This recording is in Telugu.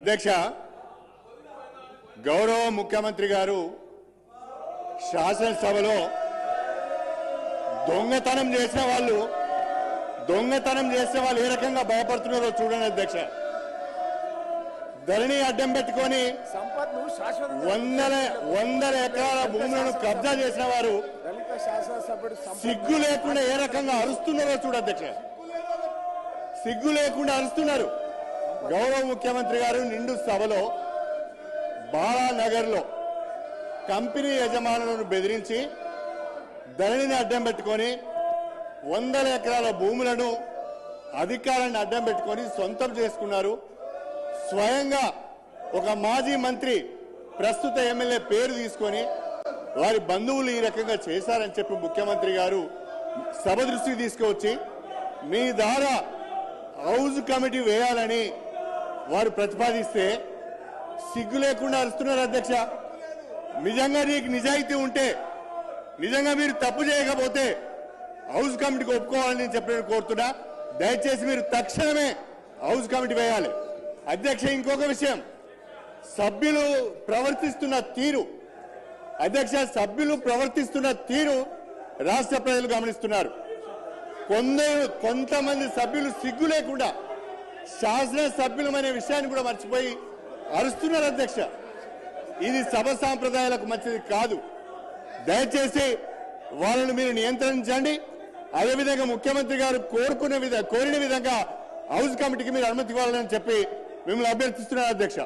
అధ్యక్ష, గౌరవ ముఖ్యమంత్రి గారు శాసనసభలో దొంగతనం చేసిన వాళ్ళు ఏ రకంగా భయపడుతున్నారో చూడండి అధ్యక్ష. ధరణి అడ్డం పెట్టుకొని వందల ఎకరాల భూములను కబ్జా చేసిన వారు సిగ్గు లేకుండా ఏ రకంగా అరుస్తున్నారో చూడ అధ్యక్ష. సిగ్గు లేకుండా అరుస్తున్నారు. గౌరవ ముఖ్యమంత్రి గారు నిండు సభలో బాలానగర్ లో కంపెనీ యజమానులను బెదిరించి ధరణిని అడ్డం పెట్టుకొని వందల ఎకరాల భూములను అధికారాన్ని అడ్డం పెట్టుకొని సొంతం చేసుకున్నారు. స్వయంగా ఒక మాజీ మంత్రి ప్రస్తుత ఎమ్మెల్యే పేరు తీసుకొని వారి బంధువులు ఈ రకంగా చేశారని చెప్పి ముఖ్యమంత్రి గారు సభ దృష్టికి తీసుకువచ్చి మీ ద్వారా హౌజ్ కమిటీ వేయాలని వారు ప్రతిపాదిస్తే సిగ్గు లేకుండా అరుస్తున్నారు అధ్యక్ష. నిజంగా నీకు నిజాయితీ ఉంటే, నిజంగా మీరు తప్పు చేయకపోతే హౌజ్ కమిటీకి ఒప్పుకోవాలని నేను చెప్పి కోరుతున్నా. దయచేసి మీరు తక్షణమే హౌజ్ కమిటీ వేయాలి అధ్యక్ష. ఇంకొక విషయం, సభ్యులు ప్రవర్తిస్తున్న తీరు అధ్యక్ష, రాష్ట్ర ప్రజలు గమనిస్తున్నారు. కొంతమంది సభ్యులు సిగ్గు లేకుండా శాసన సభ్యులమనే విషయాన్ని కూడా మర్చిపోయి అరుస్తున్నారు అధ్యక్ష. ఇది సభ సాంప్రదాయాలకు మంచిది కాదు. దయచేసి వాళ్ళను మీరు నియంత్రించండి. అదేవిధంగా ముఖ్యమంత్రి గారు కోరిన విధంగా హౌజ్ కమిటీకి మీరు అనుమతి ఇవ్వాలని చెప్పి మిమ్మల్ని అభ్యర్థిస్తున్నారు అధ్యక్ష.